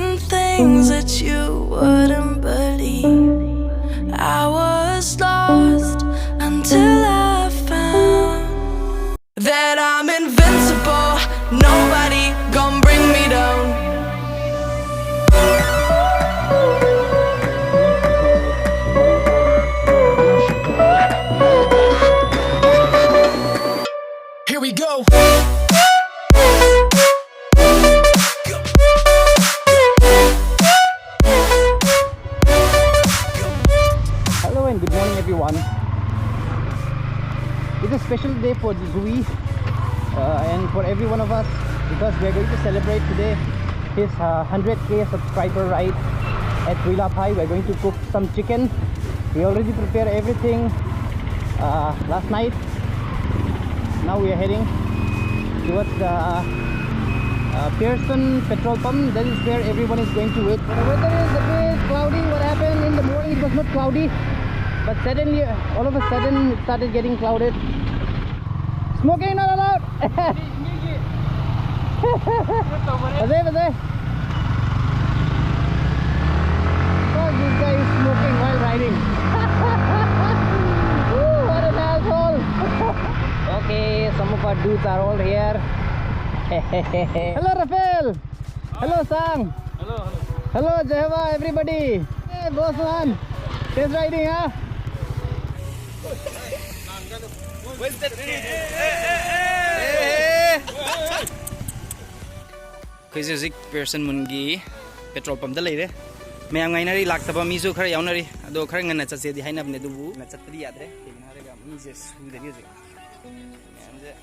seen things that you wouldn't believe. I was lost until I found that I'm invincible. Nobody gon' bring me down. Here we go. Hello and good morning everyone. It's a special day for Zui and for every one of us, because we are going to celebrate today his 100k subscriber ride at Tuilaphai. We are going to cook some chicken. We already prepared everything last night. Now we are heading towards the Pearson petrol pump. That is where everyone is going to wait. The weather is a bit cloudy. What happened in the morning? It was not cloudy, but suddenly, all of a sudden, it started getting clouded. Smoking not allowed. Baze. Oh, this guy is smoking while riding. Ooh, what an asshole. Okay, some of our dudes are all here. Hello Rafael. Hello Sang. Hello Jehva, everybody. Hey boss man, test riding, huh? Because music person mungi petrol pump the lady. May am ngainari laktaba misu khara yaunari ado khara ngana chatse di haina bne dubu na chatri yadre tinarega mises su de music ande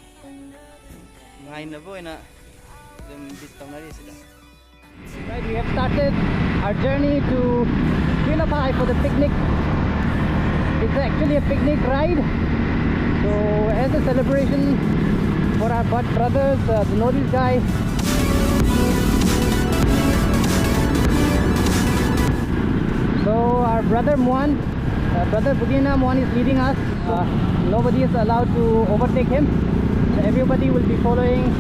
ngaina boina dem bistaunari sida. Right, we have started our journey to Tuilaphai for the picnic. It's actually a picnic ride. So as a celebration for our butt brothers, the Nordic guy. So our brother Muan, brother Budina Muan is leading us. Nobody is allowed to overtake him. So everybody will be following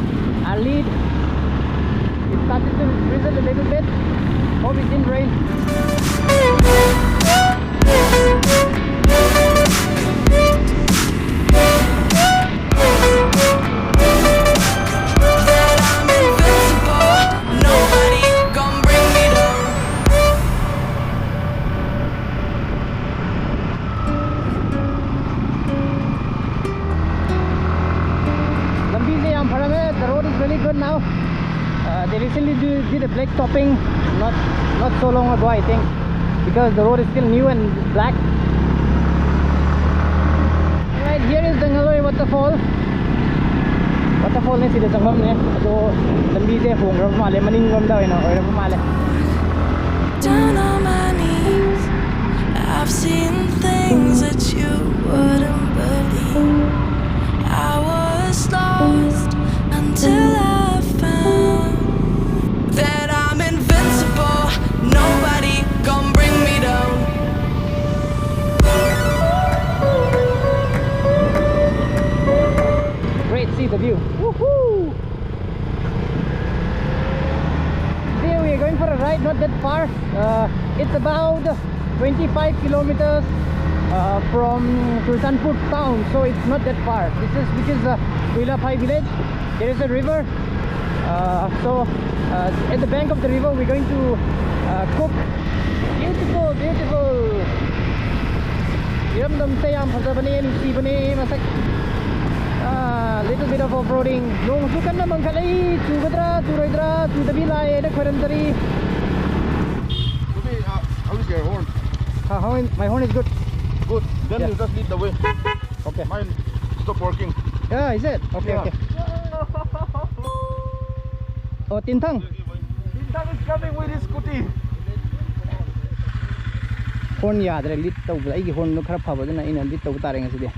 our lead. It started to drizzle a little bit. Hope it didn't rain. The road is really good now. They recently did a black topping not so long ago, I think, because the road is still new and black. Right, here is the Ngaloi waterfall. Waterfall ni sila sangam ni. So lambi se hong ram male maning ram daw ina or ram male. Down on my knees, I've seen things that you wouldn't believe. I was lost until I found that I'm invincible. Nobody gon' bring me down. Great, see the view. Woohoo! Today we are going for a ride, not that far. It's about 25 kilometers from Sultanpur town, so it's not that far. This is Tuilaphai village. There is a river, so at the bank of the river we're going to cook. Beautiful, beautiful. Little bit of off-roading. How is your horn? My horn is good. Good. Then Yeah. you just lead the way. Okay. Mine stop working. Yeah, is it? Okay, Yeah. okay. Oh, Tintang. Tintang is coming with his scooty. Horn yadre lit tawba ai horn no khara phaba dana ina lit tawba tare ngasi de.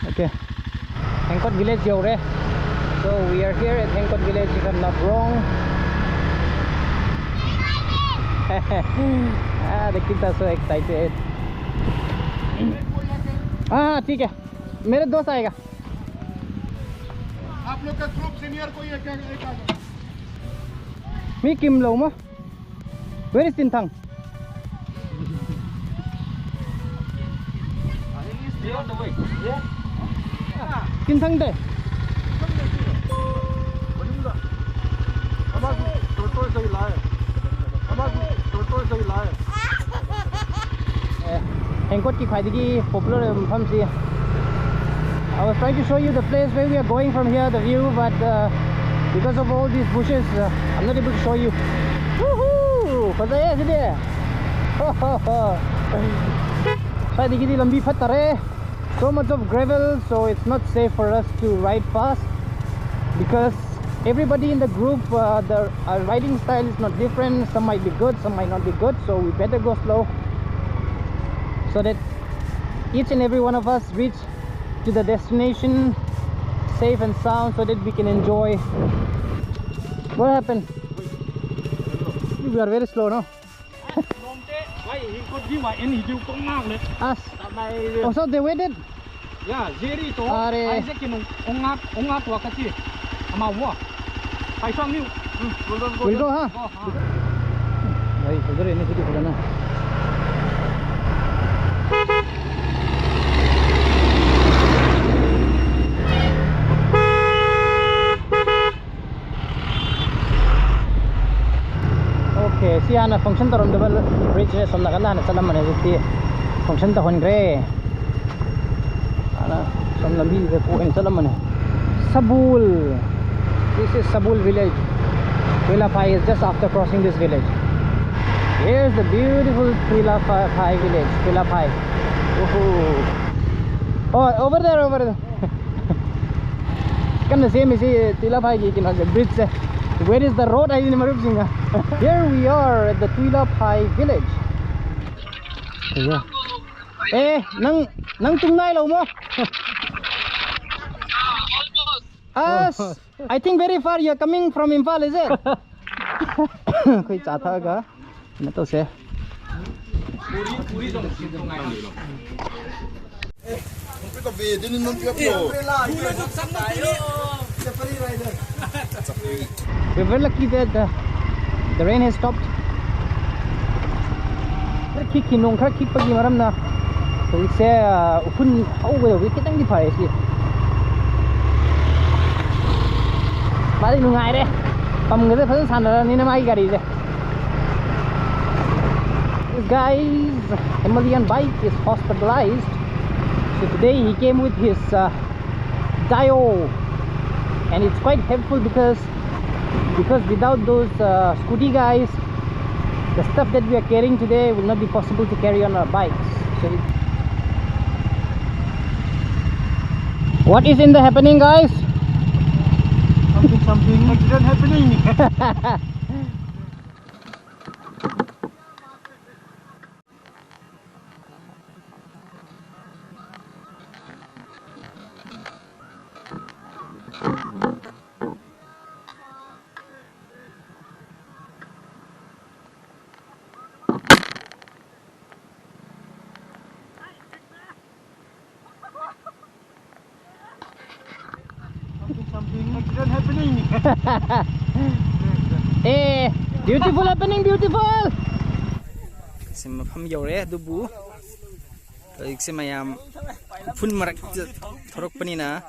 Okay. Hangkot village yore. So we are here at Hangkot village, if I'm not wrong. The kids are so excited. हाँ ठीक है, मेरे दोस्त आएगा. आप लोग का group senior कोई है क्या? एक आ जाओ. मी किम लो मा Where is Tintang? On the way. Yeah. Tintang there. Hengkot ki khwaidagi popular famsi. I was trying to show you the place where we are going from here, the view, but because of all these bushes, I'm not able to show you. Woohoo! Fazaya side. Khwaidagi di lambi phattare. So much of gravel, so it's not safe for us to ride fast because everybody in the group, the riding style is not different. Some might be good, some might not be good, so we better go slow so that each and every one of us reach to the destination safe and sound so that we can enjoy. What happened? We are very slow now. Us. Oh, so they waited? Yeah, Jerry to Are- Isaac in ongak wakati. Ama wa. Pai song new. We'll go, huh? Right, उधर रहने से तो ना. Okay, siya na function tarom double bridge ne somna kana na salam mane jiti function ta hon gre ana som lambi de ko en salam mane Sabul. This is Sabul village. Tuilaphai is just after crossing this village. Here's the beautiful Tuilaphai village. Tuilaphai. Oh, over there, over there. Kan the same is Tuilaphai ki kina the bridge se. Where is the road? I didn't know. Here we are at the Tuilaphai village. Yeah. Eh, nang tungnai lo mo. Us. I think very far. You're coming from Imphal, is it? Koi chatha ga. Na to se. We're very lucky that the rain has stopped. Kick kinong kar kick pagi maram na. So we say upun how we kitang di pare si. Bali nungai de. Pam ga de phasan san ra ni na mai gari de. This guy's Himalayan bike is hospitalized. So today he came with his Dio, and it's quite helpful because without those scooty guys, the stuff that we are carrying today will not be possible to carry on our bikes. So what is in the happening, guys? Something accident happening. Something accident happening. Hey, beautiful happening, beautiful. Sim pham yore du bu. Ik se mayam phun marak thorok pani na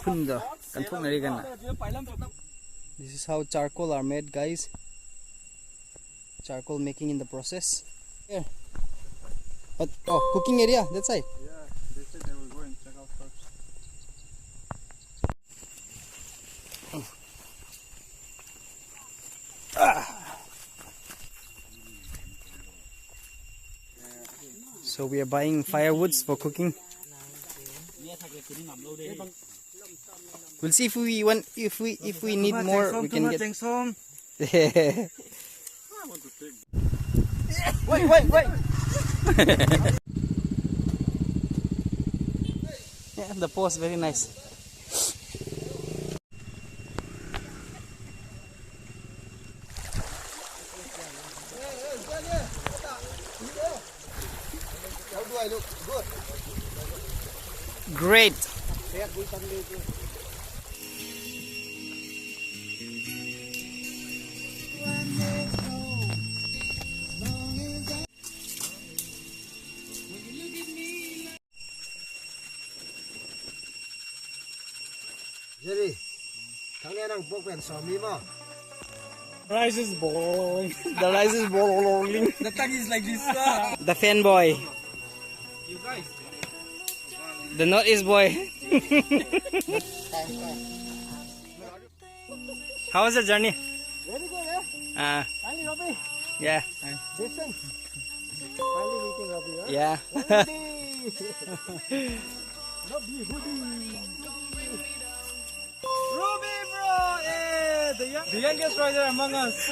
phun da kan thok nari kan. This is how charcoal are made, guys. Charcoal making in the process. Here. But oh, cooking area, that's right. They said they will go and check out first. So we are buying firewoods for cooking. We'll see if we want, if we need more, we can get. Wait. Yeah, the pose very nice. How do I look? Good. Great. Jerry, thằng này đang bốc bèn sò mi mà. Rice is boiling. The rice is boiling. The tongue is like this. The fan boy. You guys. The notice boy. How was the journey? Very good, eh? Finally, Robbie. Yeah. Listen. Finally meeting Robbie, huh? Yeah. Robbie, Ruby, bro. Eh, the youngest rider among us.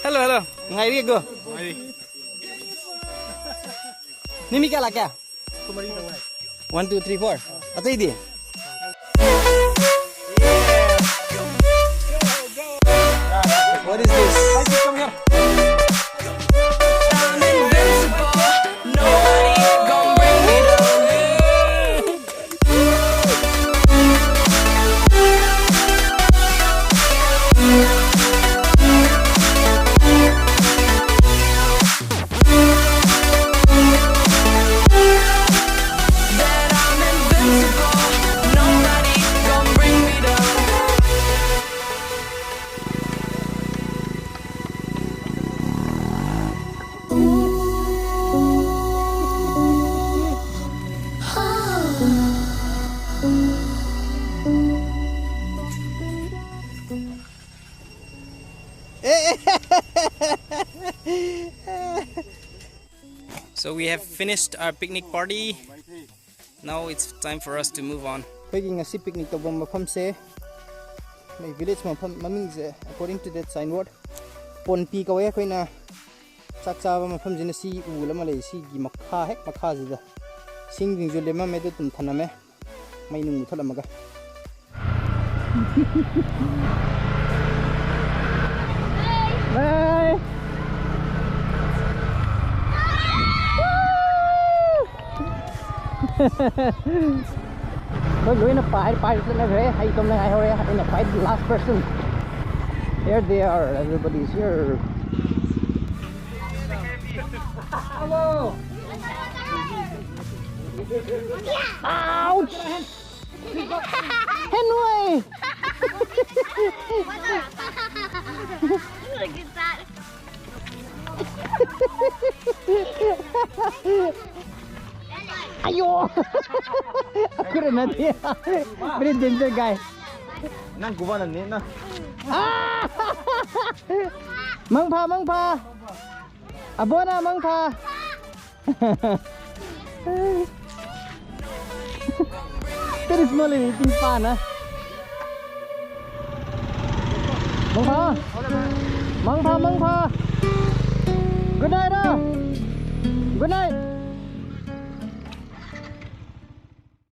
Hello, hello. Ngai ri go. Nimi kya la kya? 1 2 3 4. Atai di. What is this? Come here. I'm invincible. Nobody gon' bring me down. That I'm invincible. Nobody gon' bring me down. So we have finished our picnic party. Now it's time for us to move on. Taking a sea picnic to mafam se my village mafam maming se according to that signboard Ponpi ka way koina chak chaba mafam jina si u lama le si gi makha hek makha ji da sing ding ju le ma me do tum thana me mai nung thola maga bye. We're going to fight in a fight the last person. Here they are, everybody's here. Hello! Ouch! Henry! Look at that. Ayo! Aku rin nanti. Very danger guy. Nang kumanan ni na. Ah! Mangpa. Abona mangpa. Very small eating pan, ah. Mangpa. Good night, ah. Good night.